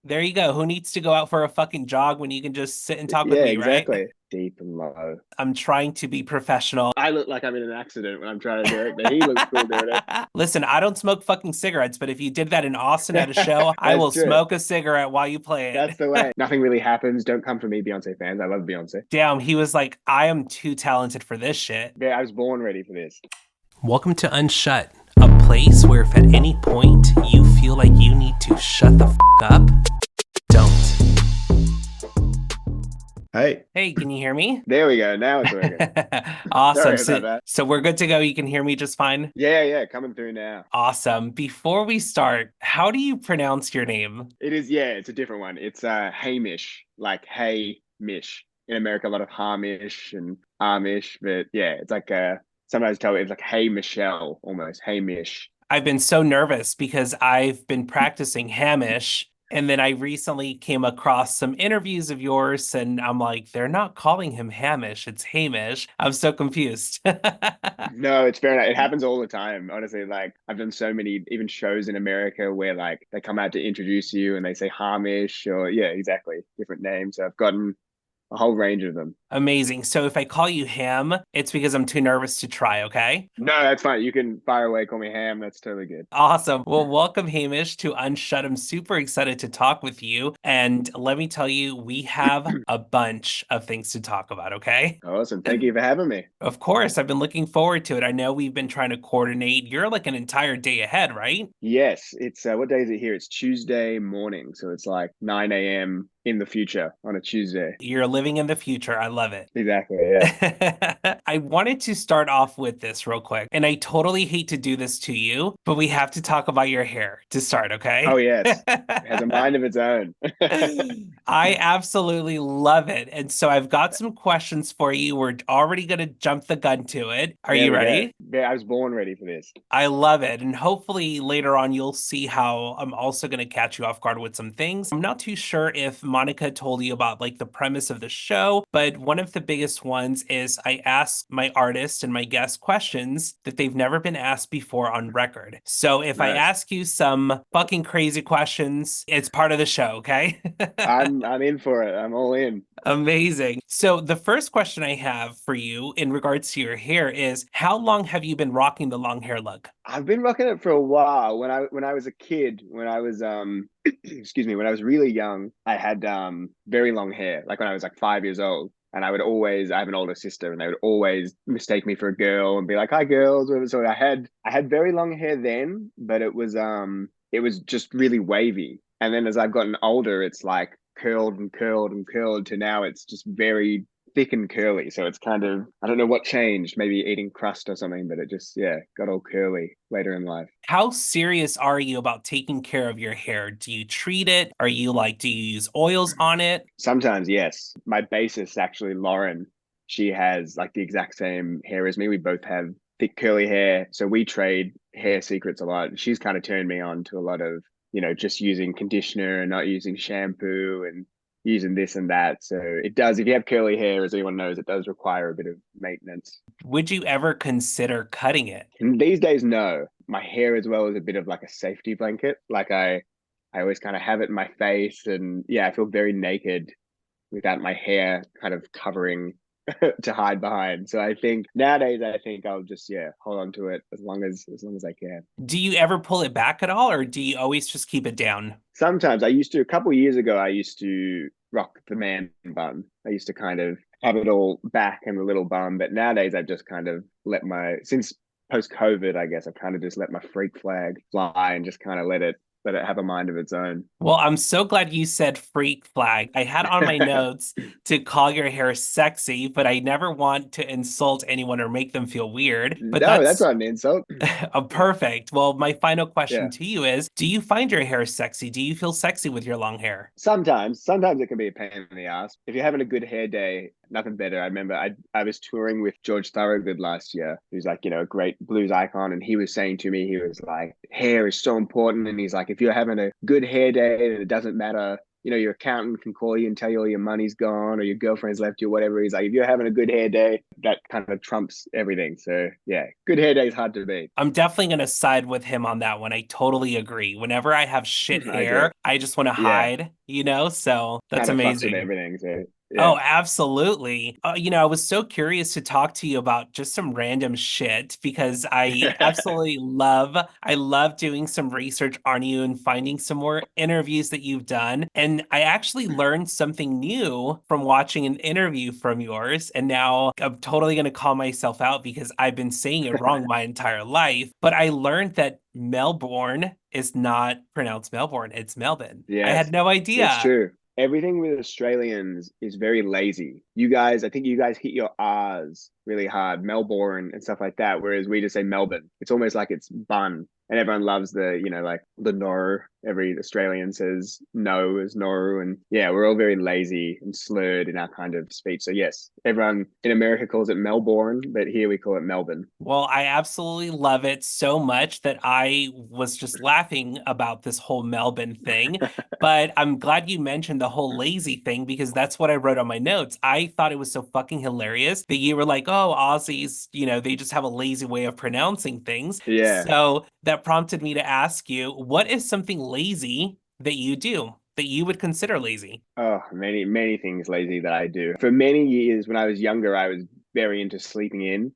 There you go. Who needs to go out for a fucking jog when you can just sit and talk with Yeah, me, right? exactly. Deep and low. I'm trying to be professional. I look like I'm in an accident when I'm trying to do it, but he looks cool doing Listen, I don't smoke fucking cigarettes, but if you did that in Austin at a it. show, I That's will true. smoke a cigarette while you play That's the it. way. Nothing really happens. Don't come for me, Beyonce fans. I love Beyonce. Damn, he was like, I am too talented for this shit. Yeah, I was born ready for this. Welcome to Unshut, a place where if at any point you feel like you need to shut the up, don't. Hey, Hey, can you hear me? there we go. Now it's working. Awesome. Sorry So, about that. so we're good to go. You can hear me just fine. Yeah, yeah, coming through now. Awesome. Before we start, how do you pronounce your name? It is, yeah, it's a different one. It's Hamish, like hey Mish. In America, a lot of Hamish and Amish, but yeah, it's like sometimes tell it's like hey Michelle almost. Hey Mish. I've been so nervous because I've been practicing Hamish, and then I recently came across some interviews of yours, and I'm like, they're not calling him Hamish, it's Hamish. I'm so confused. No, it's fair enough. It happens all the time. Honestly, like I've done so many even shows in America where like they come out to introduce you and they say Hamish or yeah, exactly, different names. So I've gotten a whole range of them. Amazing. So if I call you Ham, it's because I'm too nervous to try, okay? No, that's fine. You can fire away, call me Ham. That's totally good. Awesome. Well, welcome, Hamish, to Unshut. I'm super excited to talk with you. And let me tell you, we have a bunch of things to talk about, okay? Awesome. Thank you for having me. Of course, I've been looking forward to it. I know we've been trying to coordinate. You're like an entire day ahead, right? Yes, it's what day is it here? It's Tuesday morning, so it's like 9 a.m. in the future on a Tuesday. You're living in the future. I love it. Exactly. Yeah. I wanted to start off with this real quick, and I totally hate to do this to you, but we have to talk about your hair to start, Oh okay? yes, it has a mind of its own. I absolutely love it. And so I've got some questions for you. We're already going to jump the gun to it. Are There you we go. ready? Yeah, I was born ready for this. I love it. And hopefully later on, you'll see how I'm also going to catch you off guard with some things. I'm not too sure if Monica told you about like the premise of the show, but one of the biggest ones is I ask my artist and my guest questions that they've never been asked before on record. So if I Nice. ask you some fucking crazy questions, it's part of the show, okay? I'm in for it. I'm all in. Amazing. So the first question I have for you in regards to your hair is how long have you been rocking the long hair look? I've been rocking it for a while. When I was a kid, when I was excuse me, when I was really young, I had very long hair. Like when I was like 5 years old. And I have an older sister, and they would always mistake me for a girl and be like, "Hi, girls." So I had very long hair then, but it was just really wavy. And then as I've gotten older, it's like curled and curled and curled to now it's just very thick and curly. So it's kind of, I don't know what changed, maybe eating crust or something, but it just, yeah, got all curly later in life. How serious are you about taking care of your hair? Do you treat it? Are you like, do you use oils on it? Sometimes, yes. My bassist, actually, Lauren, she has like the exact same hair as me. We both have thick curly hair. So we trade hair secrets a lot. She's kind of turned me on to a lot of, just using conditioner and not using shampoo and using this and that. So it does, if you have curly hair, as anyone knows, it does require a bit of maintenance. Would you ever consider cutting it? And these days, no. My hair as well is a bit of like a safety blanket. Like I always kind of have it in my face, and yeah, I feel very naked without my hair kind of covering to hide behind. So I think nowadays, I think I'll just yeah hold on to it as long as I can. Do you ever pull it back at all, or do you always just keep it down? Sometimes I used to, a couple of years ago, I used to rock the man bun. I used to kind of have it all back and a little bun, but nowadays I've just kind of let my, since post COVID, I guess I've kind of just let my freak flag fly and just kind of let it have a mind of its own. Well, I'm so glad you said freak flag. I had on my notes to call your hair sexy, but I never want to insult anyone or make them feel weird. But No, that's that's not an insult. perfect. Well, my final question Yeah. to you is, do you find your hair sexy? Do you feel sexy with your long hair? Sometimes it can be a pain in the ass. If you're having a good hair day, nothing better. I remember I was touring with George Thorogood last year, who's like, a great blues icon. And he was saying to me, he was like, hair is so important. And he's like, if you're having a good hair day, then it doesn't matter your accountant can call you and tell you all your money's gone or your girlfriend's left you, whatever. He's like, if you're having a good hair day, that kind of trumps everything. So yeah, good hair day is hard to beat. I'm definitely going to side with him on that one. I totally agree. Whenever I have shit I agree. hair, I just want to Yeah, hide, So that's kind of fucks with amazing. everything. So yeah. Oh, absolutely. I was so curious to talk to you about just some random shit because I love doing some research on you and finding some more interviews that you've done. And I actually learned something new from watching an interview from yours. And now I'm totally going to call myself out because I've been saying it wrong my entire life. But I learned that Melbourne is not pronounced Melbourne, it's Melbourne. I had Yes, no it's idea. true. Everything with Australians is very lazy. You guys, I think you guys hit your R's really hard, Melbourne and stuff like that, whereas we just say Melbourne. It's almost like it's bun. And everyone loves like the no. Every Australian says no as no. And yeah, we're all very lazy and slurred in our kind of speech. So yes, everyone in America calls it Melbourne, but here we call it Melbourne. Well, I absolutely love it so much that I was just laughing about this whole Melbourne thing. But I'm glad you mentioned the whole lazy thing because that's what I wrote on my notes. I thought it was so fucking hilarious that you were like, oh, Aussies, they just have a lazy way of pronouncing things. Yeah. So that prompted me to ask you, what is something lazy that you do that you would consider lazy? Oh, many, many things lazy that I do. For many years when I was younger, I was very into sleeping in.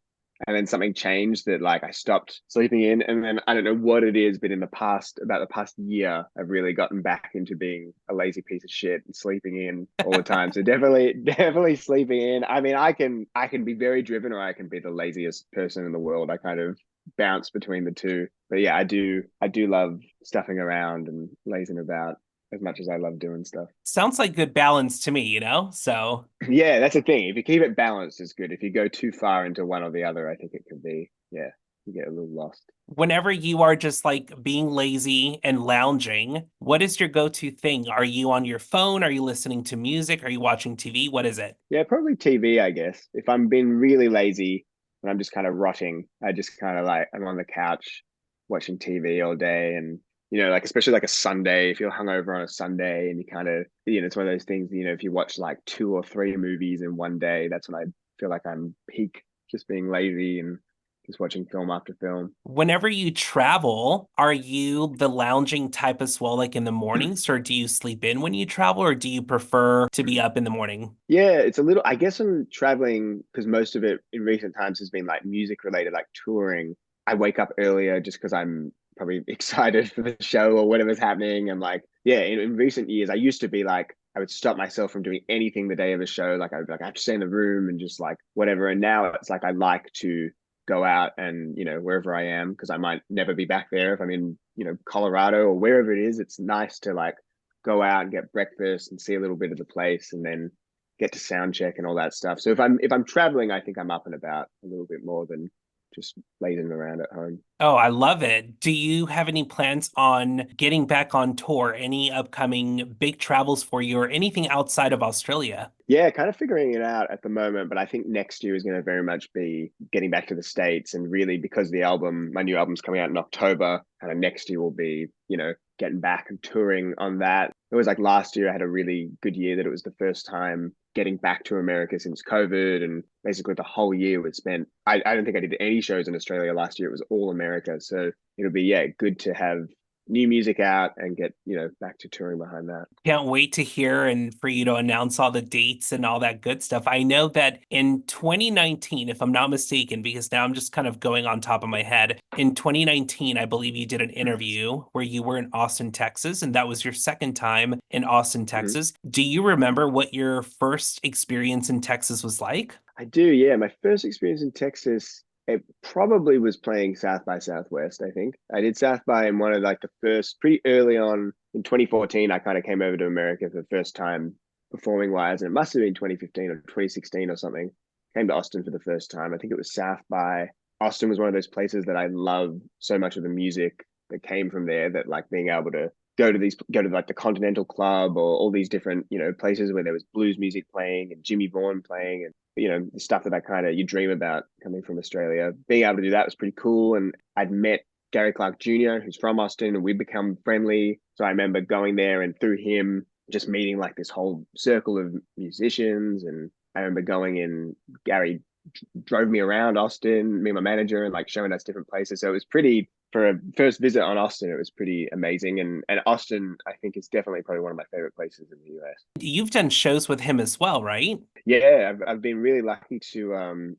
And then something changed that like I stopped sleeping in. And then I don't know what it is, but about the past year, I've really gotten back into being a lazy piece of shit and sleeping in all the time. So definitely, definitely sleeping in. I mean, I can be very driven or I can be the laziest person in the world. I kind of bounce between the two. But yeah, I do love stuffing around and lazing about as much as I love doing stuff. Sounds like good balance to me, So. Yeah, that's the thing. If you keep it balanced, it's good. If you go too far into one or the other, I think it could be, yeah, you get a little lost. Whenever you are just like being lazy and lounging, what is your go-to thing? Are you on your phone? Are you listening to music? Are you watching TV? What is it? Yeah, probably TV, I guess. If I'm being really lazy and I'm just kind of rotting, I just kind of like I'm on the couch watching TV all day and like especially like a Sunday, if you're hungover on a Sunday and you kind of, it's one of those things, if you watch like two or three movies in one day, that's when I feel like I'm peak just being lazy and just watching film after film. Whenever you travel, are you the lounging type as well, like in the mornings, or do you sleep in when you travel, or do you prefer to be up in the morning? Yeah, it's a little, I guess I'm traveling because most of it in recent times has been like music related, like touring. I wake up earlier just because I'm probably excited for the show or whatever's happening. And like, yeah, in recent years, I used to be like, I would stop myself from doing anything the day of the show. Like, I would be like, I have to stay in the room and just like whatever. And now it's like, I like to go out and, wherever I am, because I might never be back there. If I'm in, Colorado or wherever it is, it's nice to like go out and get breakfast and see a little bit of the place and then get to sound check and all that stuff. So if I'm traveling, I think I'm up and about a little bit more than just lazing around at home. Oh, I love it. Do you have any plans on getting back on tour? Any upcoming big travels for you or anything outside of Australia? Yeah, kind of figuring it out at the moment, but I think next year is going to very much be getting back to the States and really because my new album's coming out in October, kind of next year will be, getting back and touring on that. It was like last year I had a really good year that it was the first time getting back to America since COVID and basically the whole year was spent. I don't think I did any shows in Australia last year. It was all America. So it'll be, yeah, good to have new music out and get, back to touring behind that. Can't wait to hear and for you to announce all the dates and all that good stuff. I know that in 2019, if I'm not mistaken, because now I'm just kind of going on top of my head, in 2019, I believe you did an interview where you were in Austin, Texas, and that was your second time in Austin, Mhm. Texas. Do you remember what your first experience in Texas was like? I do, yeah. My first experience in Texas, it probably was playing South by Southwest, I think. I did South by in one of like the first, pretty early on in 2014, I kind of came over to America for the first time performing wise, and it must have been 2015 or 2016 or something. Came to Austin for the first time. I think it was South by. Austin was one of those places that I love so much of the music that came from there that like being able to go to like the Continental Club or all these different places where there was blues music playing and Jimmy Vaughan playing and the stuff that I kind of you dream about coming from Australia. Being able to do that was pretty cool. And I'd met Gary Clark Jr., who's from Austin, and we'd become friendly. So I remember going there and through him just meeting like this whole circle of musicians. And I remember going in, Gary drove me around Austin, me and my manager, and like showing us different places. So it was pretty, for a first visit on Austin, it was pretty amazing. And Austin, I think, is definitely probably one of my favorite places in the US. You've done shows with him as well, right? Yeah, I've been really lucky to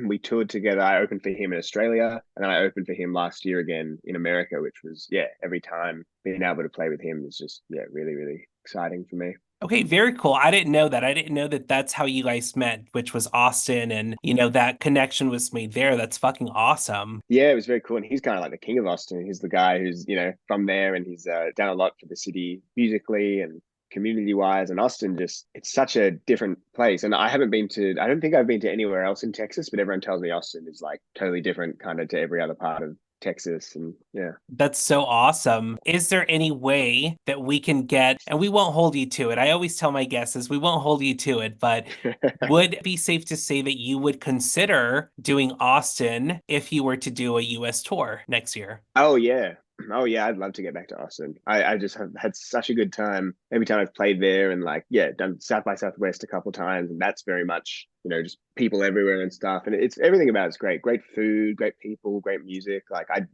we toured together. I opened for him in Australia, and then I opened for him last year again in America, which was, yeah, every time being able to play with him is just, yeah, really, really exciting for me. Okay, very cool. I didn't know that. I didn't know that that's how you guys met, which was Austin, and that connection was made there. That's fucking awesome. Yeah, it was very cool. And he's kind of like the king of Austin. He's the guy who's, from there, and he's done a lot for the city musically and community wise. And Austin, just, it's such a different place. And I don't think I've been to anywhere else in Texas, but everyone tells me Austin is like totally different kind of to every other part of Texas. And yeah. That's so awesome. Is there any way that we can get, and we won't hold you to it. I always tell my guests is we won't hold you to it, but would it be safe to say that you would consider doing Austin if you were to do a US tour next year? Oh yeah. Oh yeah, I'd love to get back to Austin. I just have had such a good time every time I've played there, and like, yeah, done South by Southwest a couple times, and that's very much, just people everywhere and stuff. And it's everything about it's great. Great food, great people, great music. Like I'd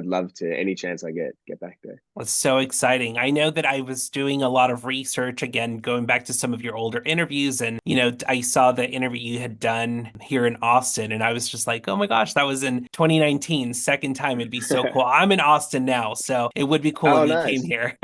love to, any chance I get back there. That's so exciting. I know that I was doing a lot of research again, going back to some of your older interviews, and I saw the interview you had done here in Austin, and I was just like, oh my gosh, that was in 2019, second time. It'd be so cool. I'm in Austin now, so it would be cool if Oh, you came nice. here.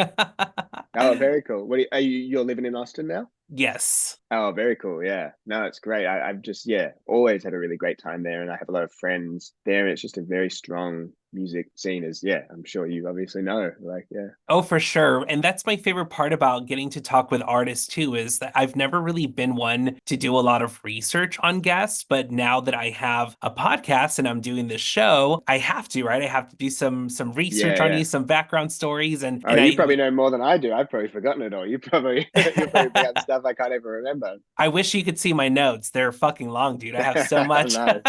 Oh, very cool. Are you're living in Austin now? Yes. Oh, very cool. Yeah. No, it's great. I've just, yeah, always had a really great time there. And I have a lot of friends there. And it's just a very strong music scene, as, yeah, I'm sure you obviously know. Like, yeah. Oh, for sure. And that's my favorite part about getting to talk with artists too, is that I've never really been one to do a lot of research on guests, but now that I have a podcast and I'm doing this show, I have to, right? I have to do some research Yeah. on you, Yeah. some background stories, and Oh, and you I probably know more than I do. I've probably forgotten it all. You probably, you'll probably bring up stuff I can't ever remember. I wish you could see my notes. They're fucking long, dude. I have so much. Nice.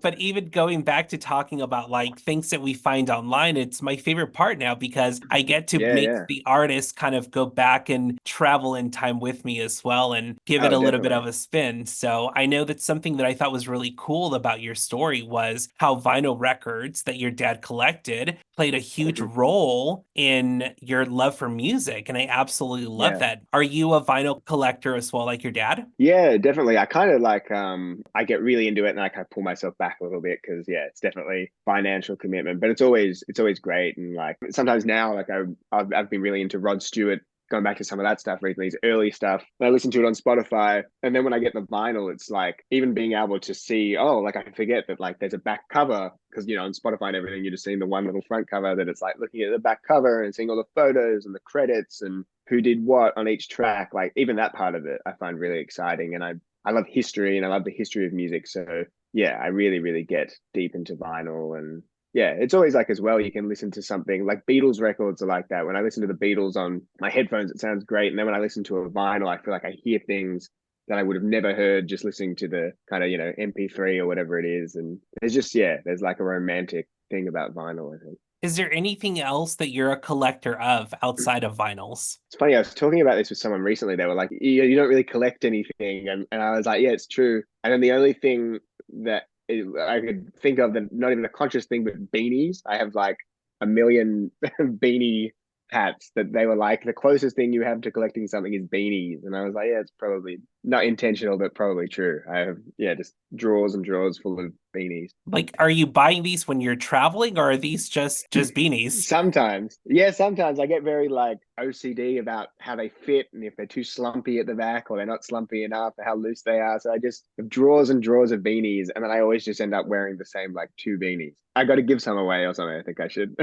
But even going back to talking about like things that we find online, it's my favorite part now because I get to Yeah. make Yeah. the artist kind of go back and travel in time with me as well and give it Oh, a little bit definitely. of a spin. So I know that something that I thought was really cool about your story was how vinyl records that your dad collected played a huge role in your love for music. And I absolutely love Yeah. that. Are you a vinyl collector as well, like your dad? Yeah, definitely. I kind of like I get really into it and I kind of pull myself back a little bit because yeah, it's definitely financial commitment, but it's always great. And like sometimes now, like I've been really into Rod Stewart, going back to some of that stuff recently, his early stuff. And I listen to it on Spotify, and then when I get the vinyl, it's like even being able to see, oh, like I forget that like there's a back cover because on Spotify and everything, you're just seeing the one little front cover. That it's like looking at the back cover and seeing all the photos and the credits and who did what on each track. Like even that part of it, I find really exciting, and I love history and I love the history of music. So yeah, I really really get deep into vinyl. And yeah, it's always like as well, you can listen to something like Beatles records are like that. When I listen to the Beatles on my headphones, it sounds great. And then when I listen to a vinyl, I feel like I hear things that I would have never heard just listening to the kind of, MP3 or whatever it is. And there's just, yeah, there's like a romantic thing about vinyl, I think. Is there anything else that you're a collector of outside of vinyls? It's funny, I was talking about this with someone recently. They were like, you don't really collect anything. And I was like, yeah, it's true. And then the only thing that I could think of, that not even a conscious thing, but beanies. I have like a million beanie hats that they were like, the closest thing you have to collecting something is beanies. And I was like, yeah, it's probably not intentional, but probably true. I have, yeah, just drawers and drawers full of beanies. Like, are you buying these when you're traveling, or are these just beanies? Sometimes, yeah, sometimes I get very like OCD about how they fit and if they're too slumpy at the back or they're not slumpy enough or how loose they are. So I just have drawers and drawers of beanies, and then I always just end up wearing the same like two beanies. I got to give some away or something. I think I should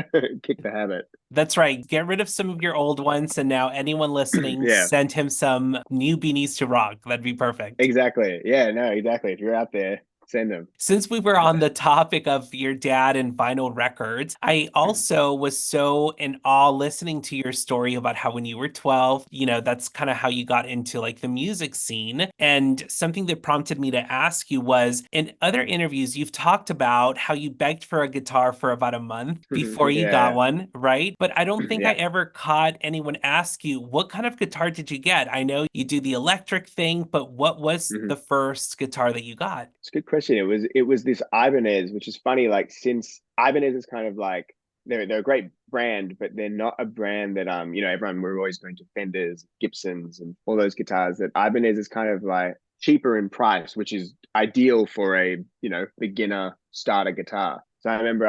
kick the habit. That's right. Get rid of some of your old ones, and now anyone listening, Yeah, send him some new beanies to rock. That'd be perfect. exactly. Yeah, no, exactly. If you're out there, Send them. Since we were on the topic of your dad and vinyl records, I also was so in awe listening to your story about how when you were 12, that's kind of how you got into like the music scene. And something that prompted me to ask you was in other interviews, you've talked about how you begged for a guitar for about a month before you got Yeah, one, right? But I don't think I yeah. ever caught anyone ask you, what kind of guitar did you get? I know you do the electric thing, but what was Hmm. the first guitar that you got? It's a good question. It was this Ibanez, which is funny. Like since Ibanez is kind of like they're a great brand, but they're not a brand that everyone we're always going to Fenders, Gibsons, and all those guitars. That Ibanez is kind of like cheaper in price, which is ideal for a beginner starter guitar. So I remember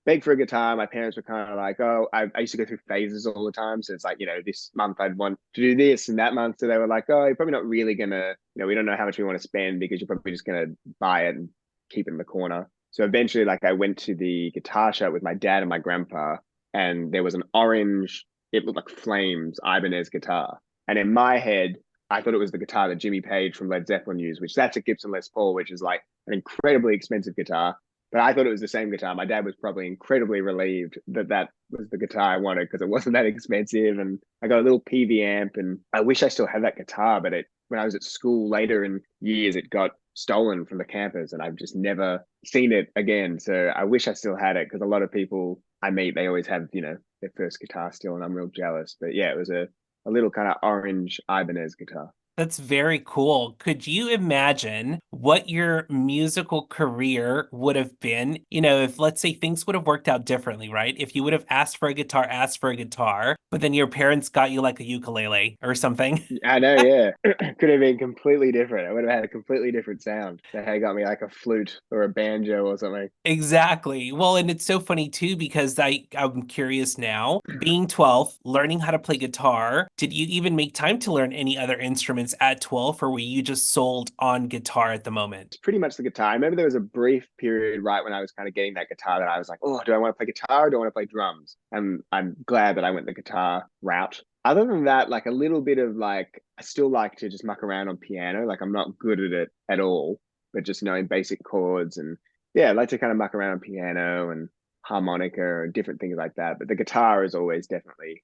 begged for a guitar. My parents were kind of like, oh, I used to go through phases all the time. So it's like, this month I'd want to do this and that month. So they were like, oh, you're probably not really gonna, we don't know how much we want to spend because you're probably just gonna buy it and keep it in the corner. So eventually, like I went to the guitar shop with my dad and my grandpa, and there was an orange, it looked like flames Ibanez guitar. And in my head, I thought it was the guitar that Jimmy Page from Led Zeppelin used, which that's a Gibson Les Paul, which is like an incredibly expensive guitar. But I thought it was the same guitar. My dad was probably incredibly relieved that that was the guitar I wanted because it wasn't that expensive. And I got a little PV amp, and I wish I still had that guitar. But when I was at school later in years, it got stolen from the campus, and I've just never seen it again. So I wish I still had it because a lot of people I meet, they always have their first guitar still, and I'm real jealous. But yeah, it was a little kind of orange Ibanez guitar. That's very cool. Could you imagine what your musical career would have been? If let's say things would have worked out differently, right? If you would have asked for a guitar, but then your parents got you like a ukulele or something. I know, yeah. Could have been completely different. I would have had a completely different sound. They had got me like a flute or a banjo or something. Exactly. Well, and it's so funny too because I'm curious now, being 12, learning how to play guitar, did you even make time to learn any other instruments at 12 or were you just sold on guitar at the moment? It's pretty much the guitar. I remember there was a brief period right when I was kind of getting that guitar that I was like, oh, do I want to play guitar or do I want to play drums? And I'm glad that I went the guitar route. Other than that, like a little bit of like, I still like to just muck around on piano. Like I'm not good at it at all, but just knowing basic chords and yeah, I like to kind of muck around on piano and harmonica and different things like that. But the guitar is always definitely,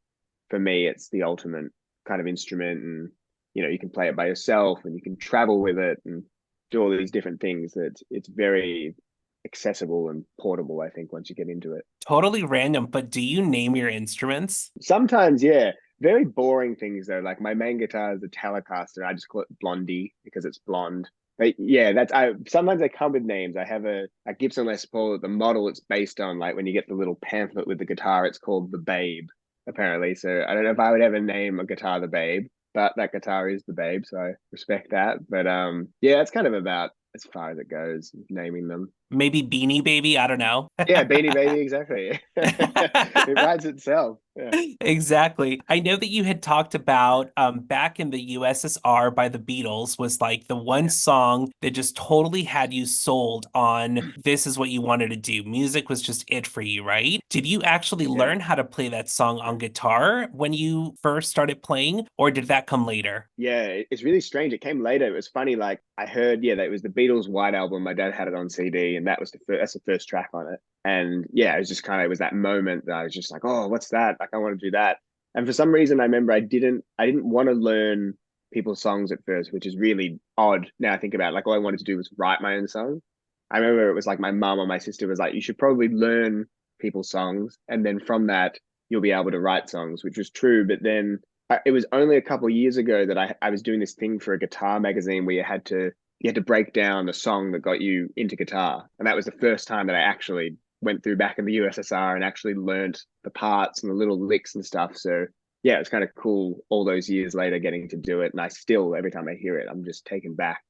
for me, it's the ultimate kind of instrument. And, you can play it by yourself and you can travel with it and do all these different things that it's very accessible and portable, I think, once you get into it. Totally random, but do you name your instruments? Sometimes, yeah, very boring things though. Like my main guitar is a Telecaster. I just call it Blondie because it's blonde. But yeah, that's I sometimes they come with names. I have a Gibson Les Paul, the model it's based on, like when you get the little pamphlet with the guitar, it's called the Babe, apparently. So I don't know if I would ever name a guitar the Babe, but that guitar is the Babe, so I respect that. But yeah, it's kind of about as far as it goes, naming them. Maybe Beanie Baby? I don't know. Yeah, Beanie Baby, exactly. It writes itself. Yeah. Exactly. I know that you had talked about back in the USSR by the Beatles was like the one Yeah. song that just totally had you sold on this is what you wanted to do. Music was just it for you, right? Did you actually Yeah. learn how to play that song on guitar when you first started playing, or did that come later? Yeah, it's really strange. It came later. It was funny. Like I heard, yeah, that it was the Beatles' White Album. My dad had it on CD, and that was that's the first track on it. And yeah, it was just kind of it was that moment that I was just like, oh, what's that? Like I want to do that. And for some reason, I remember I didn't want to learn people's songs at first, which is really odd. Now I think about it. Like all I wanted to do was write my own song. I remember it was like my mom or my sister was like, you should probably learn people's songs, and then from that you'll be able to write songs, which was true. But then it was only a couple of years ago that I was doing this thing for a guitar magazine where you had to break down the song that got you into guitar, and that was the first time that I actually went through back in the USSR and actually learned the parts and the little licks and stuff. So yeah, it's kind of cool all those years later getting to do it, and I still every time I hear it, I'm just taken back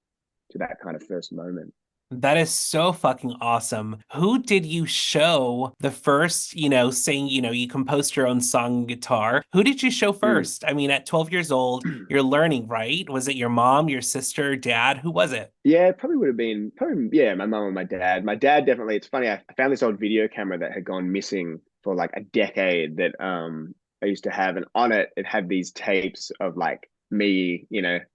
to that kind of first moment. That is so fucking awesome. Who did you show the first, saying, you composed your own song and guitar? Who did you show Mm. first? I mean, at 12 years old, you're learning, right? Was it your mom, your sister, dad? Who was it? Yeah, it probably would have been probably yeah, my mum and my dad. My dad definitely. It's funny. I found this old video camera that had gone missing for like a decade that I used to have, and on it it had these tapes of like me,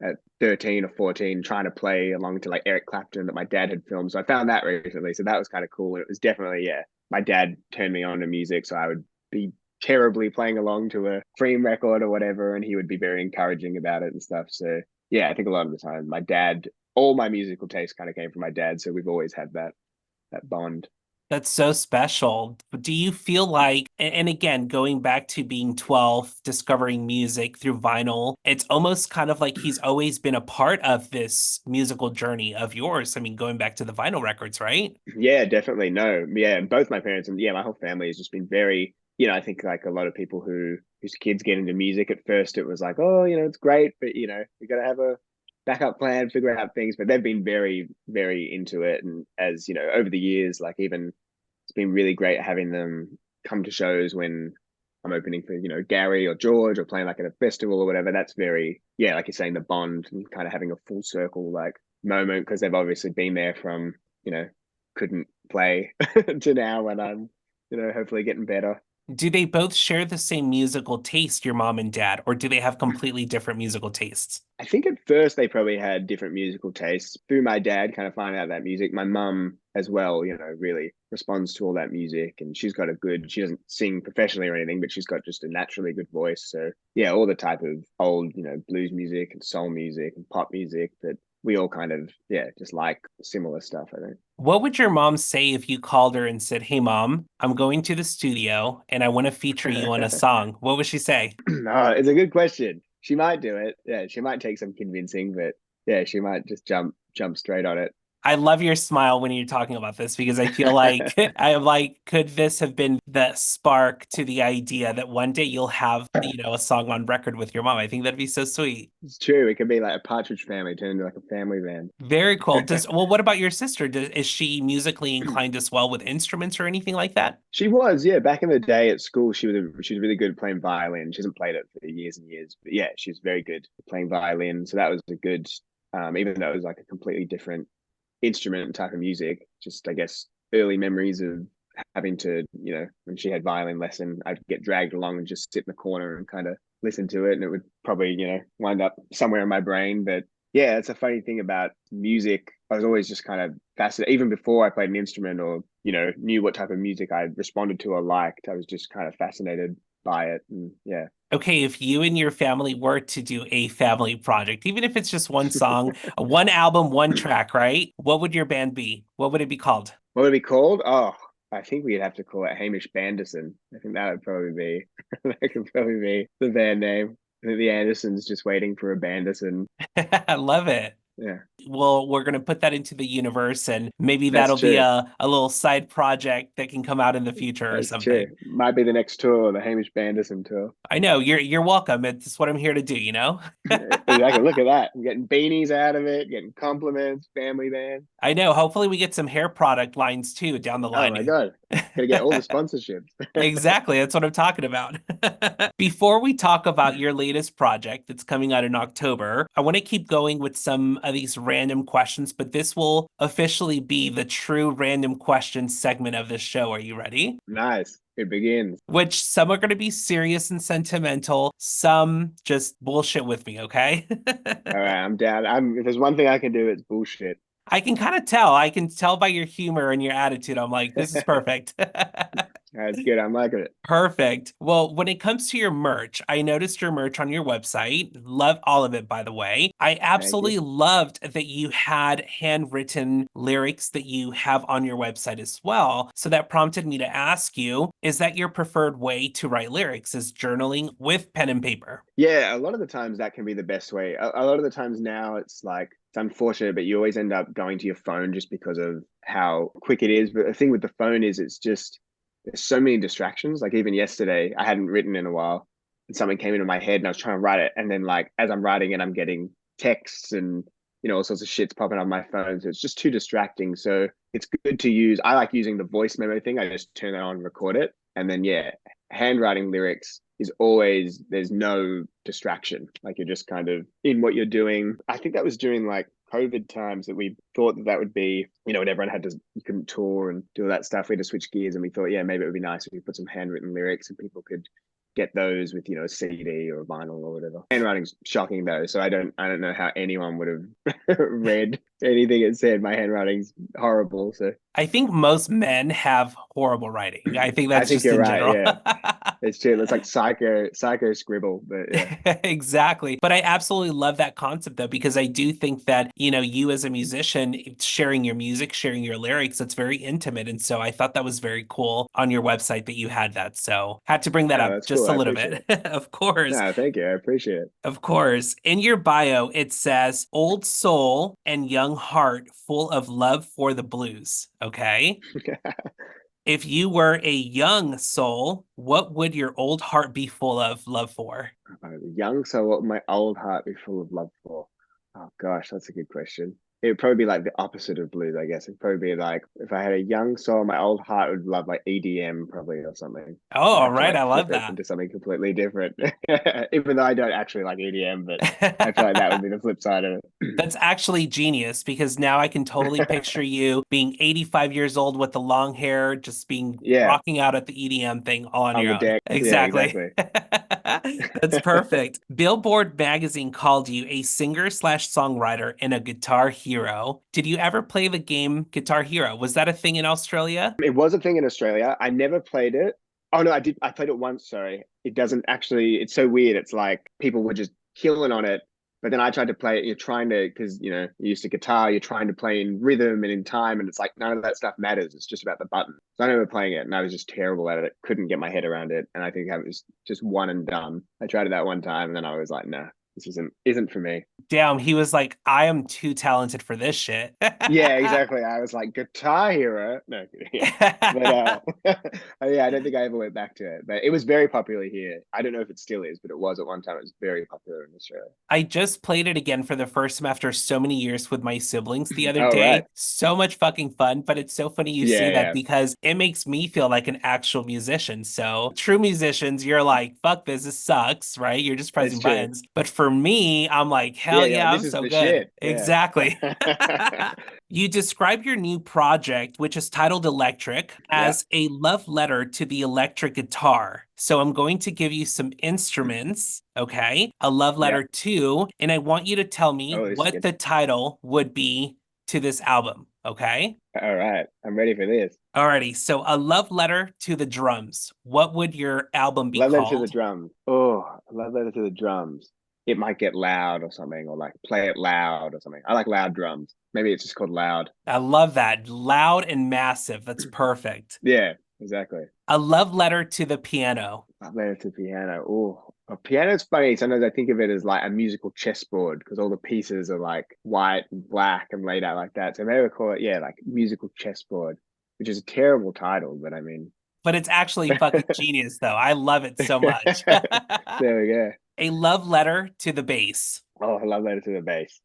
at 13 or 14 trying to play along to like Eric Clapton that my dad had filmed. So I found that recently. So that was kind of cool. And it was definitely, yeah, my dad turned me on to music. So I would be terribly playing along to a Cream record or whatever. And he would be very encouraging about it and stuff. So yeah, I think a lot of the time my dad, all my musical taste kind of came from my dad. So we've always had that bond. That's so special. Do you feel like, and again, going back to being 12, discovering music through vinyl, it's almost kind of like he's always been a part of this musical journey of yours. I mean, going back to the vinyl records, right? Yeah, definitely. No, yeah, both my parents and yeah, my whole family has just been very, I think like a lot of people whose kids get into music at first, it was like, oh, it's great, but you got to have a backup plan, figure out things. But they've been very, very into it, and as over the years, like even it's been really great having them come to shows when I'm opening for Gary or George or playing like at a festival or whatever. That's very, yeah, like you're saying, the bond and kind of having a full circle like moment because they've obviously been there from you know couldn't play to now when I'm, hopefully getting better. Do they both share the same musical taste, your mom and dad, or do they have completely different musical tastes? I think at first they probably had different musical tastes through my dad, kind of finding out that music. My mum as well, really responds to all that music and she's got she doesn't sing professionally or anything, but she's got just a naturally good voice. So yeah, all the type of old, blues music and soul music and pop music that we all kind of, yeah, just like similar stuff, I think. What would your mom say if you called her and said, "Hey, mom, I'm going to the studio and I want to feature you on a song"? What would she say? No, it's a good question. She might do it. Yeah, she might take some convincing, but yeah, she might just jump straight on it. I love your smile when you're talking about this because I feel like I'm like, could this have been the spark to the idea that one day you'll have, a song on record with your mom? I think that'd be so sweet. It's true. It could be like a Partridge Family turned into like a family band. Very cool. Well, what about your sister? Is she musically inclined as well with instruments or anything like that? She was, yeah. Back in the day at school, she was really good at playing violin. She hasn't played it for years and years, but yeah, she was very good at playing violin. So that was a good, even though it was like a completely different instrument and type of music. Just I guess early memories of having to, when she had violin lesson, I'd get dragged along and just sit in the corner and kind of listen to it, and it would probably, wind up somewhere in my brain. But yeah, it's a funny thing about music. I was always just kind of fascinated, even before I played an instrument or, knew what type of music I responded to or liked. I was just kind of fascinated by it. And yeah. Okay, if you and your family were to do a family project, even if it's just one song, one album, one track, right? What would your band be? What would it be called? What would it be called? Oh, I think we'd have to call it Hamish Anderson. I think that would probably be that could probably be the band name. I think the Andersons just waiting for a Banderson. I love it. Yeah, Well, we're going to put that into the universe, and maybe that's that'll be true. a little side project that can come out in the future or That's true. something. Might be the next tour, the Hamish Banderson tour. I know you're welcome. It's what I'm here to do, you know? Exactly. Look at that. I'm getting beanies out of it, getting compliments, family band. I know. Hopefully we get some hair product lines too down the Oh my line. God. Gonna get all the sponsorships. Exactly. That's what I'm talking about. Before we talk about your latest project that's coming out in October, I want to keep going with some of these random questions, but this will officially be the true random questions segment of this show. Are you ready? Nice. It begins. Which some are going to be serious and sentimental, some just bullshit with me, okay? All right, I'm down. If there's one thing I can do, it's bullshit. I can kind of tell. I can tell by your humor and your attitude. I'm like, this is perfect. That's good. I'm liking it. Perfect. Well, when it comes to your merch, I noticed your merch on your website. Love all of it, by the way. I Thank you. absolutely loved that you had handwritten lyrics that you have on your website as well. So that prompted me to ask you, is that your preferred way to write lyrics, is journaling with pen and paper? Yeah, a lot of the times that can be the best way. A lot of the times now it's like it's unfortunate, but you always end up going to your phone just because of how quick it is. But the thing with the phone is it's just there's so many distractions. Like even yesterday, I hadn't written in a while, and something came into my head, and I was trying to write it, and then like as I'm writing it, I'm getting texts and all sorts of shits popping on my phone. So it's just too distracting. So it's good to use. I like using the voice memo thing. I just turn that on, record it, and then yeah, handwriting lyrics is always there's no distraction. Like you're just kind of in what you're doing. I think that was during like COVID times that we thought that would be, when everyone had to, you couldn't tour and do all that stuff. We had to switch gears and we thought, yeah, maybe it would be nice if we put some handwritten lyrics and people could, get those with, a CD or a vinyl or whatever. Handwriting's shocking though, so I don't know how anyone would have read anything it said. My handwriting's horrible, so I think most men have horrible writing. I think I that's think just you're in right. general. Yeah, it's true. It's like psycho scribble, but yeah. Exactly. But I absolutely love that concept though, because I do think that, you as a musician, sharing your music, sharing your lyrics, it's very intimate. And so I thought that was very cool on your website that you had that. So had to bring that Oh, up that's just cool. a I little appreciate bit. it. Of course. No, thank you. I appreciate it. Of course. In your bio, it says old soul and young heart full of love for the blues. Okay. If you were a young soul, what would your old heart be full of love for? I was young, so what would my old heart be full of love for? Oh gosh, that's a good question. It would probably be like the opposite of blues, I guess. It'd probably be like if I had a young soul, my old heart would love like EDM probably or something. Oh, I'd all have to right. like I flip love it that. into something completely different. Even though I don't actually like EDM, but I feel like that would be the flip side of That's actually genius because now I can totally it. picture you being 85 years old with the long hair, just being Yeah, rocking out at the EDM thing all on on your the own. deck. Yeah, Exactly. exactly. That's perfect. Billboard magazine called you a singer slash songwriter and a guitar hero. Did you ever play the game Guitar Hero? Was that a thing in Australia? It was a thing in Australia. I never played it. Oh no, I did. I played it once. Sorry, it doesn't actually. It's so weird. It's like people were just killing on it, but then I tried to play it. You're trying to because you're used to guitar. You're trying to play in rhythm and in time, and it's like none of that stuff matters. It's just about the button. So I remember playing it, and I was just terrible at it. Couldn't get my head around it, and I think I was just one and done. I tried it that one time, and then I was like, nah, this isn't for me. Damn, he was like, I am too talented for this shit. Yeah, exactly. I was like Guitar Hero. No, yeah, but yeah, I don't think I ever went back to it. But it was very popular here. I don't know if it still is, but it was at one time. It was very popular in Australia. I just played it again for the first time after so many years with my siblings the other Oh day. right, So much fucking fun, but it's so funny you say yeah, that yeah, because it makes me feel like an actual musician. So, true musicians, you're like, fuck this, this sucks, right? You're just it's pressing true. buttons. But for me, I'm like, Yeah, hell you're like, yeah, I'm this is so the good. shit. Yeah. Exactly. You describe your new project, which is titled Electric, Yeah. as a love letter to the electric guitar. So I'm going to give you some instruments, okay? A love Yeah. letter to, and I want you to tell me Oh, this is what good. the title would be to this album, okay? All right, I'm ready for this. Alrighty, so a love letter to the drums. What would your album be Love letter to the called? drums. Oh, love letter to the drums. It might get loud or something, or like play it loud or something. I like loud drums. Maybe it's just called loud. I love that. Loud and massive. That's perfect. Yeah, exactly. A love letter to the piano. Love letter to piano. Oh, a piano's funny. Sometimes I think of it as like a musical chessboard because all the pieces are like white and black and laid out like that. So maybe we call it, yeah, like musical chessboard, which is a terrible title, but I mean, But it's actually fucking genius, though. I love it so much. there we go. A love letter to the bass. Oh, I love letter to the bass.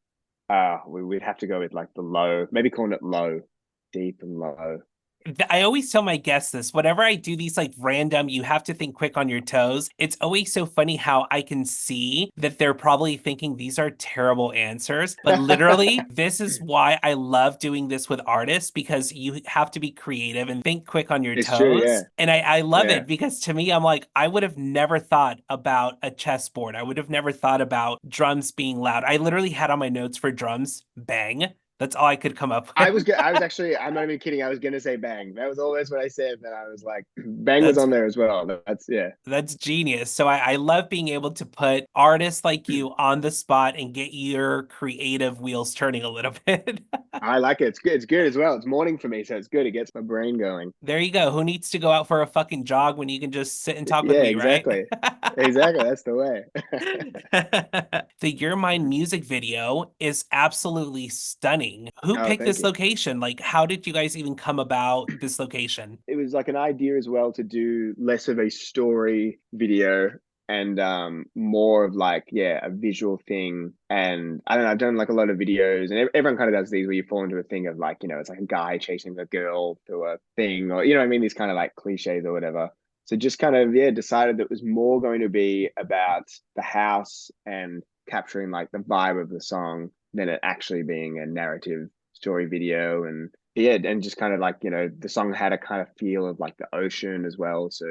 We'd have to go with like the low, maybe calling it low, deep and low. I always tell my guests this whenever I do these like random, you have to think quick on your toes. It's always so funny how I can see that they're probably thinking these are terrible answers. But literally, this is why I love doing this with artists because you have to be creative and think quick on your It's true, yeah, toes. And I love yeah. it because to me, I'm like, I would have never thought about a chessboard. I would have never thought about drums being loud. I literally had on my notes for drums, bang. That's all I could come up with. I was actually, I'm not even kidding. I was gonna say bang. That was always what I said. But I was like, bang was That's on there as well. That's yeah. That's genius. So I love being able to put artists like you on the spot and get your creative wheels turning a little bit. I like it. It's good. It's good as well. It's morning for me, so it's good. It gets my brain going. There you go. Who needs to go out for a fucking jog when you can just sit and talk with Yeah, me, right? exactly. Exactly. That's the way. The Your Mind music video is absolutely stunning. Who Oh, picked thank this you. location? Like, how did you guys even come about this location? It was like an idea as well to do less of a story video and more of like yeah a visual thing. And I don't know, I've done like a lot of videos and everyone kind of does these where you fall into a thing of like it's like a guy chasing a girl through a thing or what I mean, these kind of like cliches or whatever. So just kind of yeah decided that it was more going to be about the house and capturing like the vibe of the song than it actually being a narrative story video. And yeah, and just kind of like the song had a kind of feel of like the ocean as well. So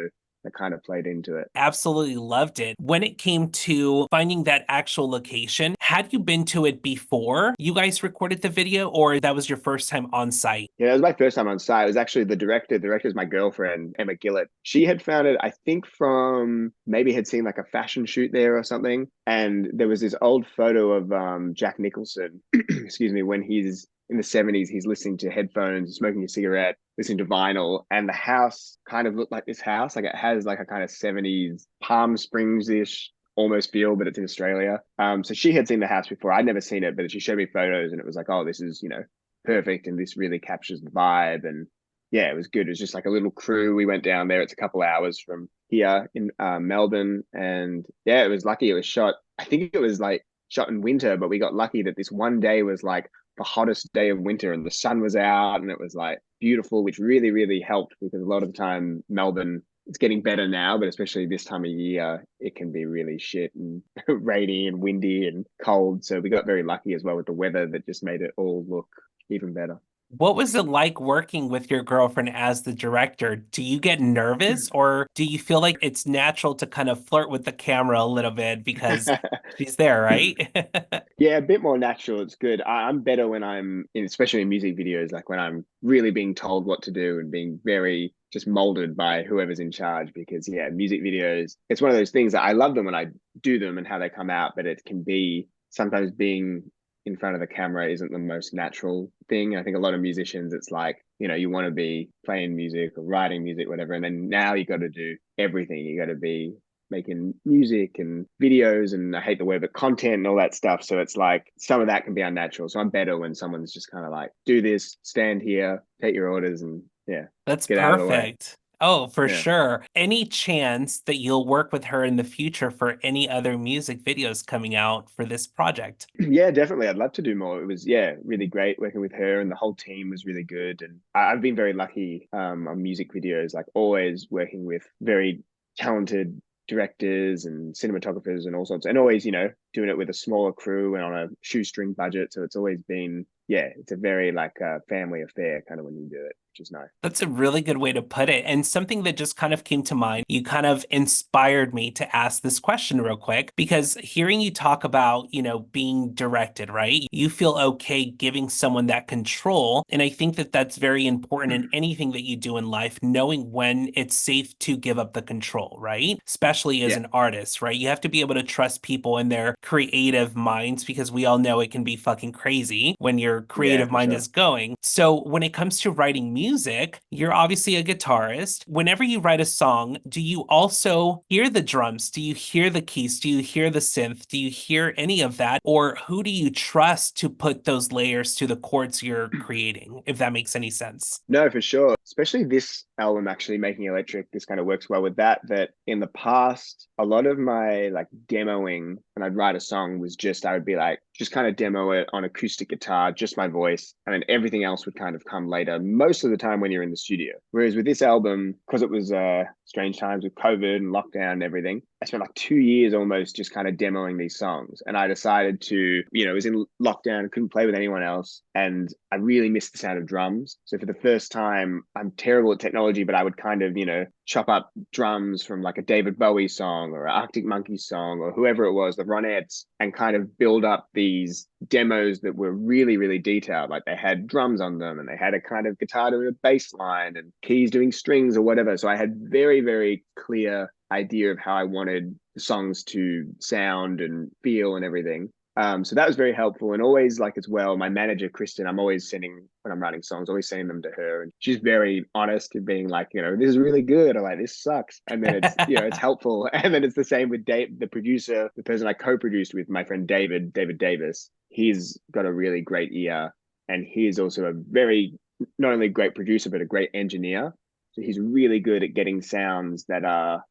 that kind of played into it. Absolutely loved it. When it came to finding that actual location, had you been to it before you guys recorded the video, or that was your first time on site? Yeah, it was my first time on site. It was actually the director. The director is my girlfriend, Emma Gillett. She had found it, I think, from maybe had seen like a fashion shoot there or something. And there was this old photo of Jack Nicholson, excuse me, when he's in the 70s, he's listening to headphones, smoking a cigarette, listening to vinyl. And the house kind of looked like this house. Like it has like a kind of 70s Palm Springs-ish almost feel, but it's in Australia. So she had seen the house before. I'd never seen it, but she showed me photos and it was like, oh, this is, perfect, and this really captures the vibe. And yeah, it was good. It was just like a little crew. We went down there. It's a couple hours from here in Melbourne, and yeah, it was lucky. It was shot, I think it was like shot in winter, but we got lucky that this one day was like the hottest day of winter and the sun was out and it was like beautiful, which really really helped, because a lot of the time Melbourne, it's getting better now, but especially this time of year, it can be really shit and rainy and windy and cold. So we got very lucky as well with the weather that just made it all look even better. What was it like working with your girlfriend as the director? Do you get nervous, or do you feel like it's natural to kind of flirt with the camera a little bit because she's there, right? Yeah, a bit more natural. It's good. I'm better when I'm in, especially in music videos, like when I'm really being told what to do and being very just molded by whoever's in charge. Because yeah, music videos, it's one of those things that I love them when I do them and how they come out, but it can be sometimes being in front of the camera isn't the most natural thing. I think a lot of musicians, it's like, you want to be playing music or writing music, whatever. And then now you got to do everything. You got to be making music and videos, and I hate the word, but content and all that stuff. So it's like some of that can be unnatural. So I'm better when someone's just kind of like, do this, stand here, take your orders, and yeah, That's get out of the way. perfect. Oh, for Yeah. sure. Any chance that you'll work with her in the future for any other music videos coming out for this project? Yeah, definitely. I'd love to do more. It was, yeah, really great working with her, and the whole team was really good. And I've been very lucky on music videos, like always working with very talented directors and cinematographers and all sorts, and always, doing it with a smaller crew and on a shoestring budget. So it's always been, yeah, it's a very like family affair kind of when you do it, which is nice. That's a really good way to put it. And something that just kind of came to mind, you kind of inspired me to ask this question real quick, because hearing you talk about, being directed, right? You feel okay giving someone that control. And I think that that's very important in anything that you do in life, knowing when it's safe to give up the control, right? Especially as Yeah, an artist, right? You have to be able to trust people in their creative minds, because we all know it can be fucking crazy when your yeah, creative for mind sure. is going. So when it comes to writing music, you're obviously a guitarist. Whenever you write a song, do you also hear the drums? Do you hear the keys? Do you hear the synth? Do you hear any of that? Or who do you trust to put those layers to the chords you're creating, if that makes any sense? No, for sure. Especially this album, actually making electric, this kind of works well with that. That in the past, a lot of my like demoing when I'd write a song was just, I would be like, just kind of demo it on acoustic guitar, just my voice, and then everything else would kind of come later, most of the time when you're in the studio. Whereas with this album, because it was strange times with COVID and lockdown and everything, I spent like 2 years almost just kind of demoing these songs. And I decided to, it was in lockdown, couldn't play with anyone else. And I really missed the sound of drums. So for the first time, I'm terrible at technology, but I would kind of, chop up drums from like a David Bowie song or an Arctic Monkeys song or whoever it was, the Ronettes, and kind of build up these demos that were really, really detailed. Like they had drums on them and they had a kind of guitar doing a bass line and keys doing strings or whatever. So I had very, very clear idea of how I wanted the songs to sound and feel and everything. So that was very helpful. And always like as well, my manager, Kristen, I'm always sending, when I'm writing songs, always sending them to her. And she's very honest in being like, this is really good. Or like, this sucks. And then it's, it's helpful. And then it's the same with Dave, the producer, the person I co-produced with, my friend David Davis. He's got a really great ear. And he is also a very, not only great producer, but a great engineer. So he's really good at getting sounds that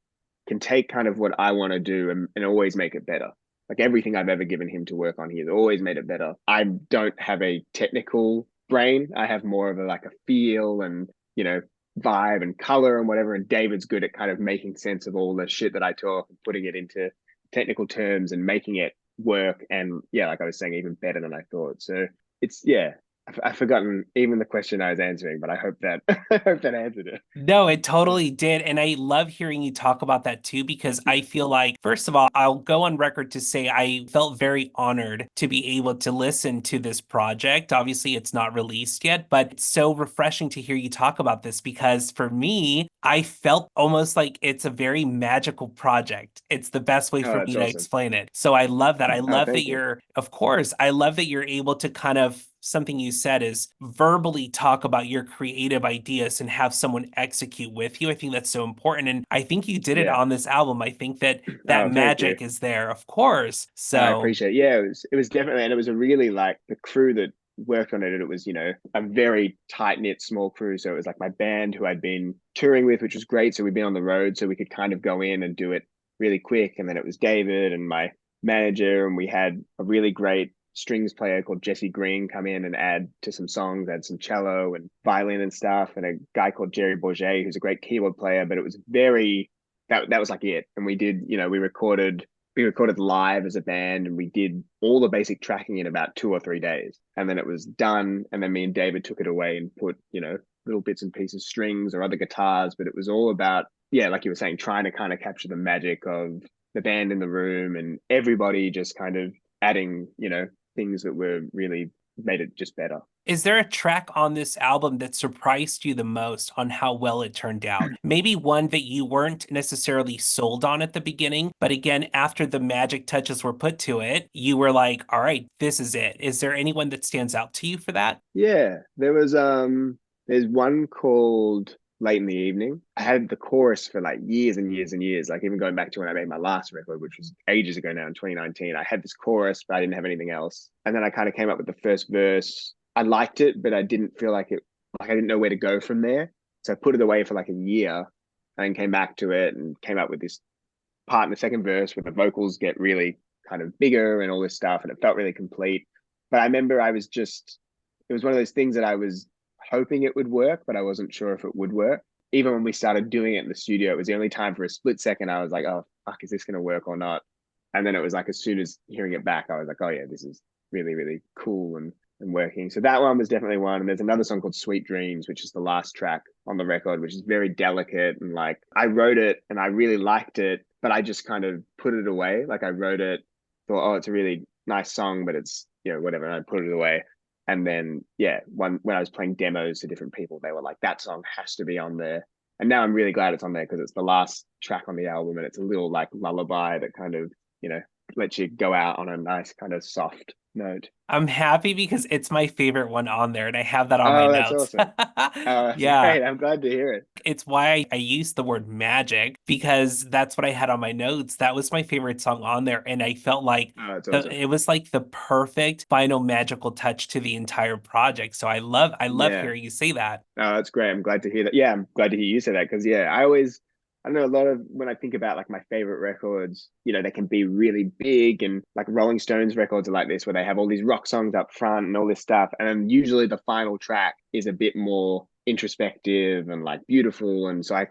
can take kind of what I want to do and always make it better. Like everything I've ever given him to work on, he has always made it better. I don't have a technical brain. I have more of a like a feel and, vibe and color and whatever. And David's good at kind of making sense of all the shit that I talk and putting it into technical terms and making it work. And yeah, like I was saying, even better than I thought. So it's, yeah, I've forgotten even the question I was answering, but I hope that I hope that answered it. No, it totally did. And I love hearing you talk about that too, because I feel like, first of all, I'll go on record to say I felt very honored to be able to listen to this project. Obviously, it's not released yet, but it's so refreshing to hear you talk about this because for me, I felt almost like it's a very magical project. It's the best way Oh, for that's me to awesome. explain it. So I love that. I Oh, love that thank you. you're, of course, I love that you're able to kind of something you said is verbally talk about your creative ideas and have someone execute with you. I think that's so important. And I think you did it Yeah. on this album. I think that that Oh, thank you. magic is there, of course. I So appreciate it. Yeah, it was definitely, and it was a really like the crew that worked on it. It was, a very tight knit small crew. So it was like my band who I'd been touring with, which was great. So we'd been on the road, so we could kind of go in and do it really quick. And then it was David and my manager, and we had a really great strings player called Jesse Green come in and add to some songs, add some cello and violin and stuff, and a guy called Jerry Bourget, who's a great keyboard player. But it was very that was like it. And we did, we recorded live as a band, and we did all the basic tracking in about 2 or 3 days, and then it was done. And then me and David took it away and put little bits and pieces, strings or other guitars, but it was all about, yeah, like you were saying, trying to kind of capture the magic of the band in the room and everybody just kind of adding things that were really made it just better. is there a track on this album that surprised you the most on how well it turned out? Maybe one that you weren't necessarily sold on at the beginning, but again, after the magic touches were put to it, you were like, all right, this is it. Is there anyone that stands out to you for that? Yeah, there's one called Late in the Evening. I had the chorus for like years and years and years, like even going back to when I made my last record, which was ages ago now in 2019. I had this chorus, but I didn't have anything else. And then I kind of came up with the first verse. I liked it, but I didn't feel like it, like I didn't know where to go from there. So I put it away for like a year and then came back to it and came up with this part in the second verse where the vocals get really kind of bigger and all this stuff, and it felt really complete. But I remember it was one of those things that I was hoping it would work, but I wasn't sure if it would work. Even when we started doing it in the studio, it was the only time for a split second I was like, oh, fuck, is this going to work or not? And then it was like, as soon as hearing it back, I was like, oh, yeah, this is really, really cool and working. So that one was definitely one. And there's another song called Sweet Dreams, which is the last track on the record, which is very delicate. And like, I wrote it and I really liked it, but I just kind of put it away. Like, I wrote it, thought, oh, it's a really nice song, but it's, whatever. And I put it away. And then, yeah, when I was playing demos to different people, they were like, that song has to be on there. And now I'm really glad it's on there because it's the last track on the album, and it's a little like lullaby that kind of, you know, lets you go out on a nice kind of soft note. I'm happy because it's my favorite one on there and I have that on my Oh, that's notes. awesome. Oh, that's Yeah. great. I'm glad to hear it. It's why I used the word magic because that's what I had on my notes. That was my favorite song on there. And I felt like Oh, that's awesome. it was like the perfect final magical touch to the entire project. So I love Yeah. hearing you say that. Oh, that's great. I'm glad to hear that. Yeah, I'm glad to hear you say that because, yeah, I know a lot of when I think about like my favorite records, they can be really big, and like Rolling Stones records are like this, where they have all these rock songs up front and all this stuff. And then usually the final track is a bit more introspective and like beautiful. And so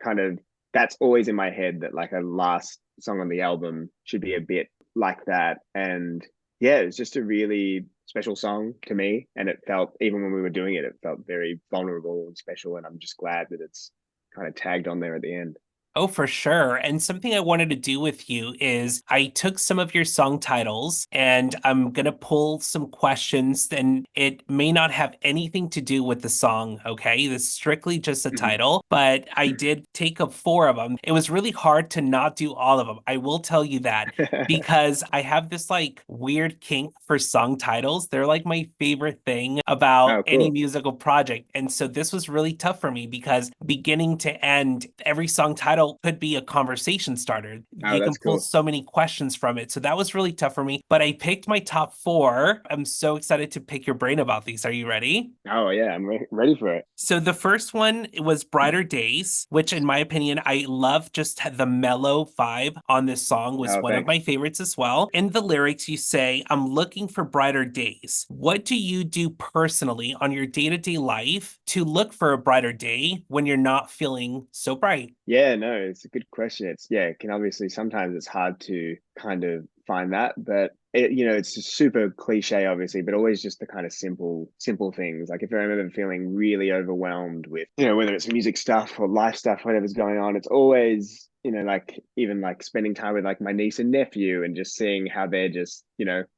that's always in my head that like a last song on the album should be a bit like that. And yeah, it's just a really special song to me. And it felt, even when we were doing it, it felt very vulnerable and special. And I'm just glad that it's kind of tagged on there at the end. Oh, for sure. And something I wanted to do with you is I took some of your song titles and I'm going to pull some questions, and it may not have anything to do with the song. Okay. This is strictly just a title, but I did take up four of them. It was really hard to not do all of them. I will tell you that because I have this like weird kink for song titles. They're like my favorite thing about Oh, any cool. musical project. And so this was really tough for me because beginning to end, every song title could be a conversation starter. Oh, You can that's pull cool. so many questions from it. So that was really tough for me. But I picked my top four. I'm so excited to pick your brain about these. Are you ready? Oh, yeah, I'm ready for it. So the first one was Brighter Days, which in my opinion, I love just the mellow vibe on this song was Oh, one of thanks. my favorites as well. In the lyrics, you say, I'm looking for brighter days. What do you do personally on your day-to-day life to look for a brighter day when you're not feeling so bright? Yeah, no, it's a good question. Yeah, it can obviously sometimes it's hard to kind of find that. But it's just super cliche, obviously, but always just the kind of simple things. Like if I remember feeling really overwhelmed with, whether it's music stuff or life stuff, whatever's going on, it's always, like even like spending time with like my niece and nephew and just seeing how they're just,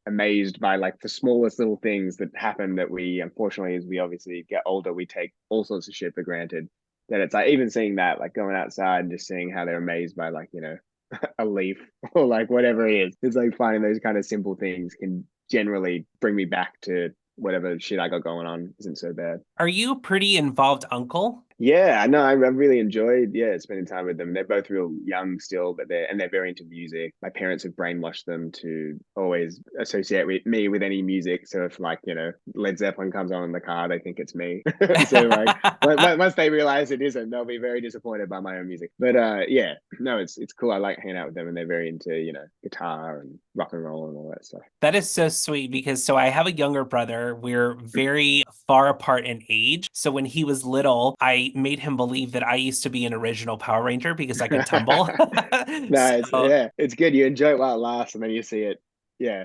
amazed by like the smallest little things that happen that we, unfortunately, as we obviously get older, we take all sorts of shit for granted. That it's like even seeing that, like going outside and just seeing how they're amazed by like, a leaf or like whatever it is. It's like finding those kind of simple things can generally bring me back to whatever shit I got going on isn't so bad. Are you a pretty involved uncle? Yeah, I know. I've really enjoyed, spending time with them. They're both real young still, but they're very into music. My parents have brainwashed them to always associate with me with any music. So if like, Led Zeppelin comes on in the car, they think it's me. So like once they realize it isn't, they'll be very disappointed by my own music. But yeah, no, it's cool. I like hanging out with them and they're very into, guitar and rock and roll and all that stuff. That is so sweet because so I have a younger brother. We're very far apart in age. So when he was little, I made him believe that I used to be an original Power Ranger because I could tumble. No, So it's good. You enjoy it while it lasts, and then you see it. Yeah,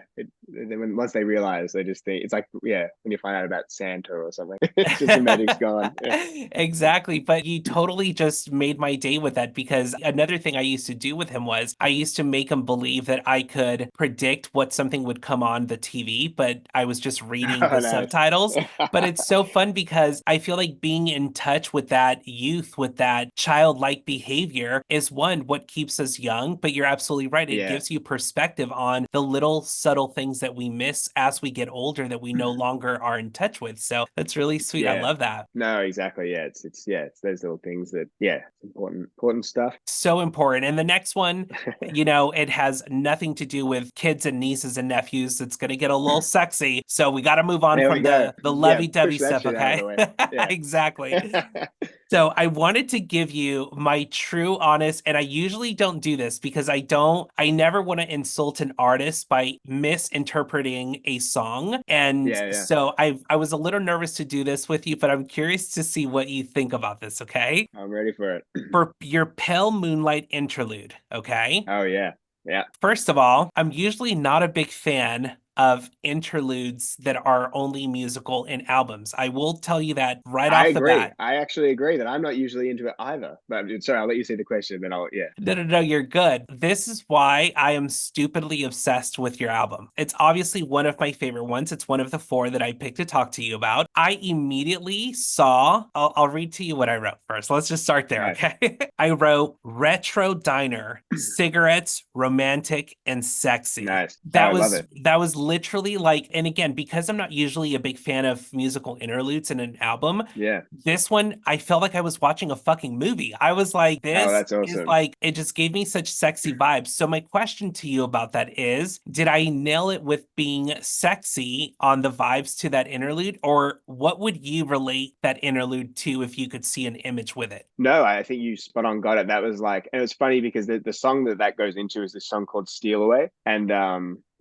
then once they realize, they just think it's like when you find out about Santa or something, it's just the magic's gone. Yeah. Exactly. But he totally just made my day with that because another thing I used to do with him was I used to make him believe that I could predict what something would come on the TV, but I was just reading Oh, the nice. subtitles. But it's so fun because I feel like being in touch with that youth, with that childlike behavior is one, what keeps us young. But you're absolutely right. It Yeah. gives you perspective on the little subtle things that we miss as we get older that we no longer are in touch with. So that's really sweet. I Yeah. love that. No, exactly. Yeah, it's those little things that it's important stuff. So important. And the next one, it has nothing to do with kids and nieces and nephews. It's going to get a little sexy. So we got to move on There we from go. the Yeah, lovey-dovey push that stuff, shit out of okay? the way. Yeah. Exactly. So I wanted to give you my true honest, and I usually don't do this because I never want to insult an artist by misinterpreting a song. And Yeah, yeah. so I was a little nervous to do this with you, but I'm curious to see what you think about this, okay? I'm ready for it. For your Pale Moonlight interlude, okay? Oh yeah. Yeah. First of all, I'm usually not a big fan of interludes that are only musical in albums. I will tell you that right I off the agree. bat. I actually agree that I'm not usually into it either. But sorry, I'll let you say the question, then I'll yeah. No, no, no, you're good. This is why I am stupidly obsessed with your album. It's obviously one of my favorite ones. It's one of the four that I picked to talk to you about. I immediately saw, I'll read to you what I wrote first. Let's just start there, Nice. okay? I wrote retro diner, cigarettes, romantic, and sexy. Nice. Oh, I love it. That was literally like, and again, because I'm not usually a big fan of musical interludes in an album, Yeah. this one, I felt like I was watching a fucking movie. I was like, Oh, this that's is awesome. like, it just gave me such sexy vibes. So, my question to you about that is, did I nail it with being sexy on the vibes to that interlude? Or what would you relate that interlude to if you could see an image with it? No, I think you spot on got it. That was like, and it was funny because the song that goes into is this song called Steal Away. And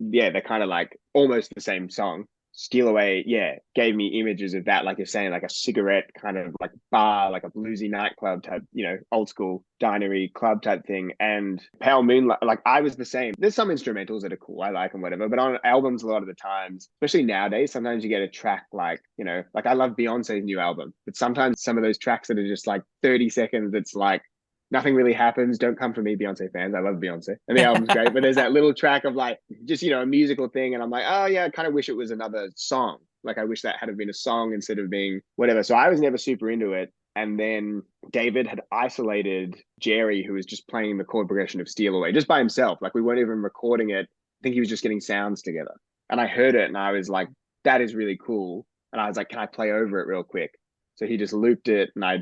yeah, they're kind of like almost the same song. Steal Away, yeah, gave me images of that, like you're saying, like a cigarette kind of like bar, like a bluesy nightclub type, old school dinery club type thing. And Pale Moonlight, like I was the same. There's some instrumentals that are cool, I like them, whatever. But on albums, a lot of the times, especially nowadays, sometimes you get a track like, like I love Beyonce's new album, but sometimes some of those tracks that are just like 30 seconds, it's like nothing really happens. Don't come for me, Beyonce fans. I love Beyonce and the album's great, but there's that little track of like just a musical thing, and I'm like, oh yeah, I kind of wish it was another song. Like I wish that had been a song instead of being whatever. So I was never super into it. And then David had isolated Jerry, who was just playing the chord progression of Steal Away just by himself. Like we weren't even recording it. I think he was just getting sounds together. And I heard it and I was like, that is really cool. And I was like, can I play over it real quick? So he just looped it and I,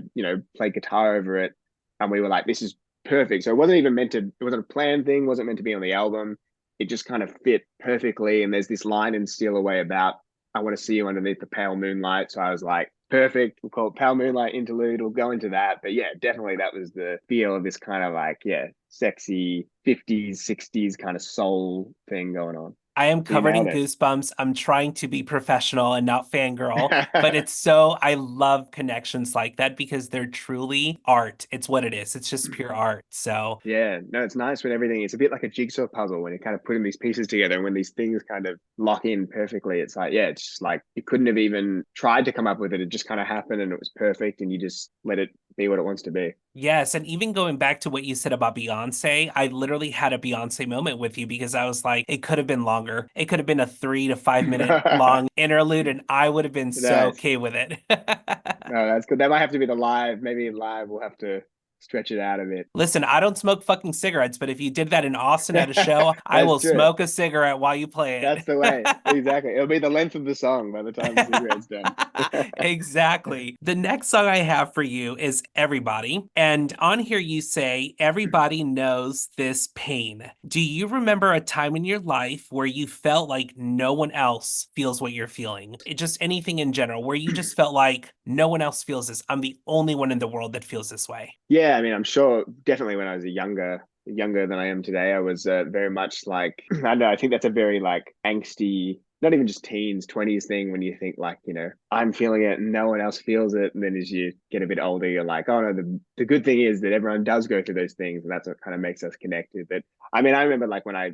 played guitar over it. And we were like, this is perfect. So it wasn't even it wasn't a planned thing, wasn't meant to be on the album. It just kind of fit perfectly. And there's this line in Steal Away about, I want to see you underneath the pale moonlight. So I was like, perfect. We'll call it Pale Moonlight Interlude. We'll go into that. But yeah, definitely that was the feel of this kind of like, sexy 50s, 60s kind of soul thing going on. I am You covered nailed in it. goosebumps. I'm trying to be professional and not fangirl, but I love connections like that because they're truly art. It's what it is. It's just pure art. So, Yeah, no, it's nice when everything, it's a bit like a jigsaw puzzle when you're kind of putting these pieces together and when these things kind of lock in perfectly. It's like, yeah, it's just like you couldn't have even tried to come up with it. It just kind of happened and it was perfect and you just let it be what it wants to be. yes. And even going back to what you said about Beyonce, I literally had a Beyonce moment with you because I was like, it could have been longer. It could have been a 3 to 5 minute long interlude, and I would have been so Nice. okay with it. No, that's good. That might have to be the live. Maybe in live we'll have to stretch it out a bit. Listen, I don't smoke fucking cigarettes, but if you did that in Austin at a show, I That's will true. smoke a cigarette while you play That's the way. it. Exactly. It'll be the length of the song by the time the cigarette's done. Exactly. The next song I have for you is Everybody. And on here you say, everybody knows this pain. Do you remember a time in your life where you felt like no one else feels what you're feeling? Just anything in general, where you just felt like no one else feels this. I'm the only one in the world that feels this way. Yeah, I mean, I'm sure definitely when I was younger than I am today, I was very much like, I don't know, I think that's a very like angsty, not even just teens, 20s thing when you think like, I'm feeling it and no one else feels it. And then as you get a bit older, you're like, oh no, the good thing is that everyone does go through those things and that's what kind of makes us connected. But I mean, I remember like when I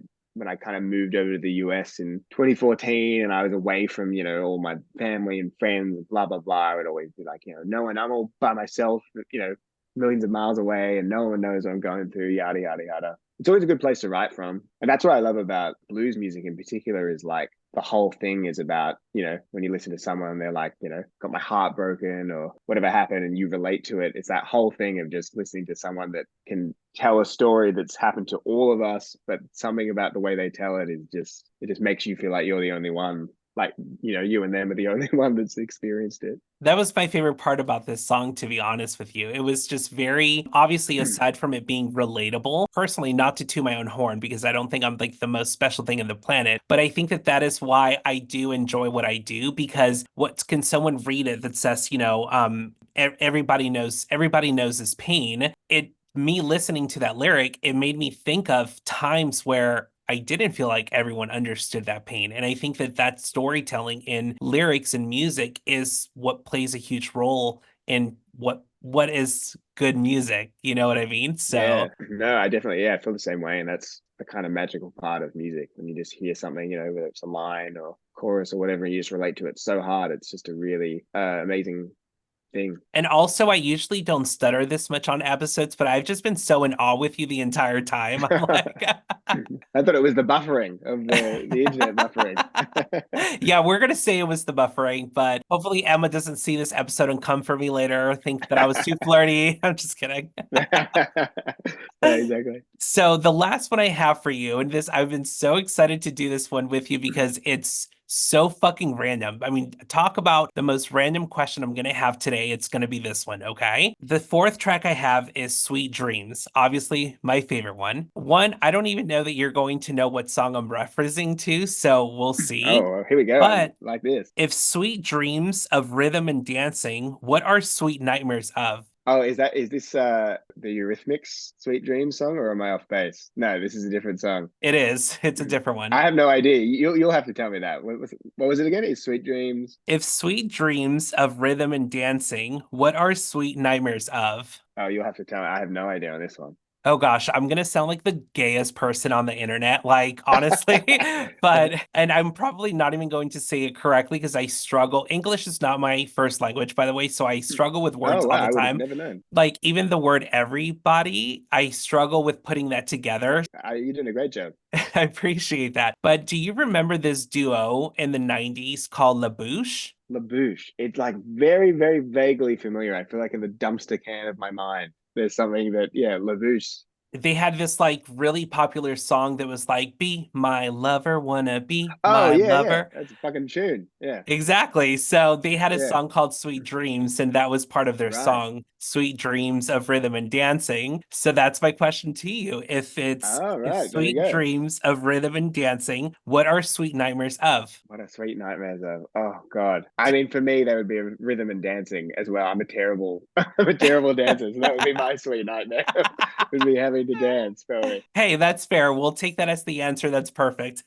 kind of moved over to the US in 2014 and I was away from, all my family and friends, blah, blah, blah, I would always be like, no one, I'm all by myself, millions of miles away and no one knows what I'm going through, yada, yada, yada. It's always a good place to write from. And that's what I love about blues music in particular is like the whole thing is about, when you listen to someone and they're like, got my heart broken or whatever happened and you relate to it. It's that whole thing of just listening to someone that can tell a story that's happened to all of us, but something about the way they tell it it just makes you feel like you're the only one. Like, you and them are the only one that's experienced it. That was my favorite part about this song, to be honest with you. It was just very, obviously, aside from it being relatable, personally, not to toot my own horn, because I don't think I'm like the most special thing in the planet, but I think that that is why I do enjoy what I do, because what can someone read it that says, everybody knows this pain. Me listening to that lyric, it made me think of times where I didn't feel like everyone understood that pain. And I think that that storytelling in lyrics and music is what plays a huge role in what is good music. You know what I mean? Yeah, So, no, I definitely, yeah, I feel the same way. And that's the kind of magical part of music when you just hear something, whether it's a line or chorus or whatever, and you just relate to it so hard. It's just a really amazing thing. and also I usually don't stutter this much on episodes, but I've just been so in awe with you the entire time. I'm like, I thought it was the buffering of the internet buffering. yeah, we're gonna say it was the buffering, but hopefully Emma doesn't see this episode and come for me later or think that I was too flirty. I'm just kidding. Yeah, exactly. So the last one I have for you, and this I've been so excited to do this one with you because it's so fucking random. I mean, talk about the most random question I'm gonna have today. It's gonna be this one, okay? The fourth track I have is Sweet Dreams, obviously my favorite one. One, I don't even know that you're going to know what song I'm referencing to, so we'll see. Oh, well, here we go. I'm But like this. if sweet dreams of rhythm and dancing, what are sweet nightmares of? Oh, is this the Eurythmics Sweet Dreams song or am I off base? No, this is a different song. It is. It's a different one. I have no idea. You'll have to tell me that. What was it again? Is Sweet Dreams? If sweet dreams of rhythm and dancing, what are sweet nightmares of? Oh, you'll have to tell me. I have no idea on this one. Oh gosh, I'm gonna sound like the gayest person on the internet, like honestly, and I'm probably not even going to say it correctly because I struggle. English is not my first language, by the way, so I struggle with words Oh all wow, the I would have time. never known. Like even the word everybody, I struggle with putting that together. You're doing a great job. I appreciate that. But do you remember this duo in the 90s called La Bouche? Labouche. It's like very, very vaguely familiar. I feel like in the dumpster can of my mind, there's something that, yeah, Labouche. They had this like really popular song that was like, Be my lover, wanna be Oh my yeah, yeah. lover. That's a fucking tune. Yeah, Exactly. So they had a yeah. song called Sweet Dreams, and that was part of their Right. song, Sweet Dreams of Rhythm and Dancing. So that's my question to you. Oh If right. There we Sweet go. Dreams of Rhythm and Dancing, what are sweet nightmares of? What a sweet nightmares of. Oh God. I mean, for me, that would be rhythm and dancing as well. I'm a terrible, I'm a terrible dancer, so that would be my sweet nightmare. Would be having learning to dance, probably. Hey, that's fair. We'll take that as the answer. That's perfect.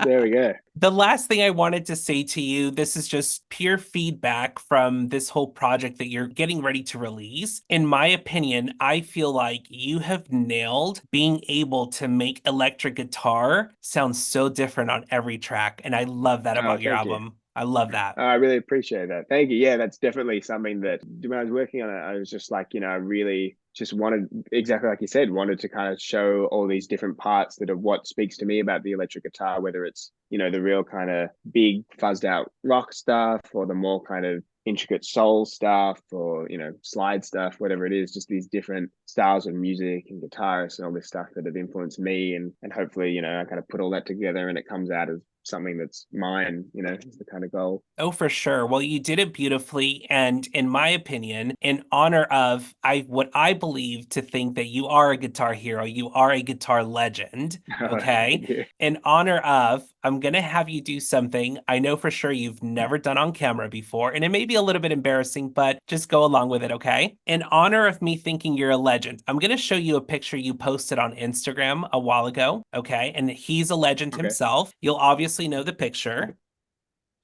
There we go. The last thing I wanted to say to you, this is just pure feedback from this whole project that you're getting ready to release. In my opinion, I feel like you have nailed being able to make electric guitar sound so different on every track. And I love that Oh, about your thank you. album. I love that. I really appreciate that. Thank you. Yeah, that's definitely something that when I was working on it, I was just like, I really just wanted, exactly like you said, wanted to kind of show all these different parts that are what speaks to me about the electric guitar, whether it's, the real kind of big fuzzed out rock stuff or the more kind of intricate soul stuff or, slide stuff, whatever it is, just these different styles of music and guitarists and all this stuff that have influenced me. And hopefully, I kind of put all that together and it comes out as something that's mine, is the kind of goal. Oh, for sure. Well, you did it beautifully. And in my opinion, in honor of what I believe to think that you are a guitar hero, you are a guitar legend. Okay. Thank you. In honor of, I'm going to have you do something I know for sure you've never done on camera before. And it may be a little bit embarrassing, but just go along with it. Okay. In honor of me thinking you're a legend, I'm going to show you a picture you posted on Instagram a while ago. Okay. And he's a legend Okay. himself. You'll obviously know the picture.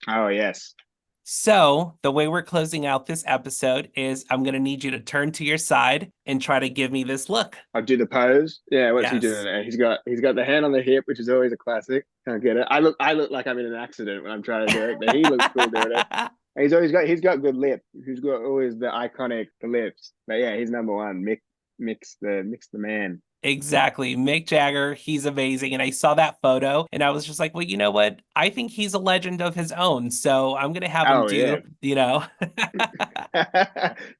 Oh, yes. So, the way we're closing out this episode is I'm going to need you to turn to your side and try to give me this look. I'll do the pose. Yeah, what's he doing Yes. there? He's got the hand on the hip, which is always a classic. Can't get it. I look like I'm in an accident when I'm trying to do it, but he looks cool doing it. And he's got good lip. He's got always the iconic the lips. But yeah, he's number one. Mix the man. Exactly. Mick Jagger, he's amazing. And I saw that photo and I was just like, well, you know what? I think he's a legend of his own. So I'm going to have him Oh do, yeah. you know.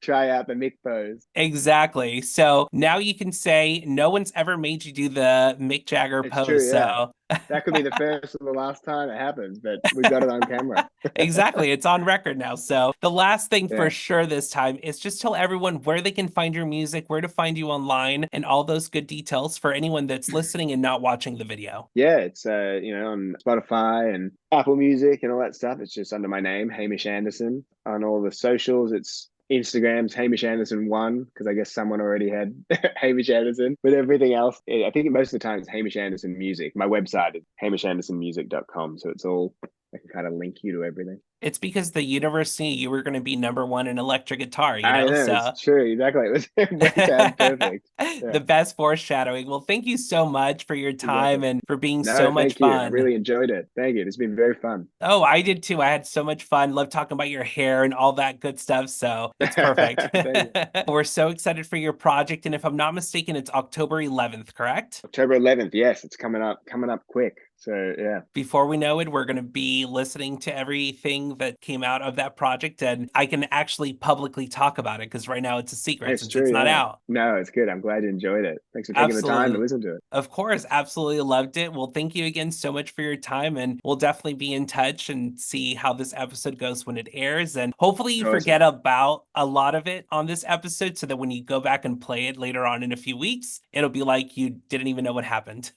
Try out the Mick pose. Exactly. So now you can say no one's ever made you do the Mick Jagger It's true, pose. yeah. So That could be the first or the last time it happens, but we got it on camera. exactly. It's on record now. So the last thing for Yeah. sure this time is just tell everyone where they can find your music, where to find you online, and all those good details for anyone that's listening and not watching the video. Yeah, it's on Spotify and Apple Music and all that stuff. It's just under my name, Hamish Anderson. On all the socials, it's Instagram's Hamish Anderson one because I guess someone already had Hamish Anderson. But everything else, I think most of the time it's Hamish Anderson Music. My website is hamishandersonmusic.com, so it's all I can kind of link you to everything. It's because the university you were going to be number one in electric guitar, I know it's So true, exactly. It worked out perfect. Yeah, the best foreshadowing. Well, thank you so much for your time exactly. and for being so No, much thank you. I fun. really enjoyed it. Thank you. It's been very fun. Oh, I did too. I had so much fun. Love talking about your hair and all that good stuff. So it's perfect. Thank you. We're so excited for your project. And if I'm not mistaken, it's October 11th, correct? October 11th. Yes, it's coming up quick. So yeah, Before we know it, we're going to be listening to everything that came out of that project. And I can actually publicly talk about it because right now it's a secret it's since it's true. not Yeah. out. No, it's good. I'm glad you enjoyed it. Thanks for taking the time to Absolutely. listen to it. Of course, absolutely loved it. Well, thank you again so much for your time, and we'll definitely be in touch and see how this episode goes when it airs. And hopefully, you Awesome. forget about a lot of it on this episode so that when you go back and play it later on in a few weeks, it'll be like you didn't even know what happened.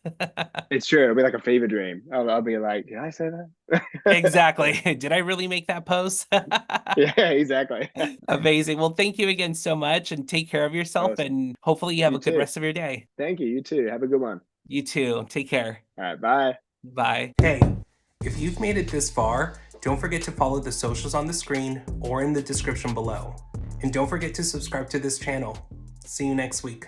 It's true. It'll be like a fever dream. I'll be like, did I say that? Exactly. Did I really make that post? Yeah, exactly. Amazing. Well, thank you again so much and take care of yourself, Awesome. and hopefully, you have You a good too. rest of your day. Thank you. You too. Have a good one. You too. Take care. All right. Bye. Bye. Hey, if you've made it this far, don't forget to follow the socials on the screen or in the description below. And don't forget to subscribe to this channel. See you next week.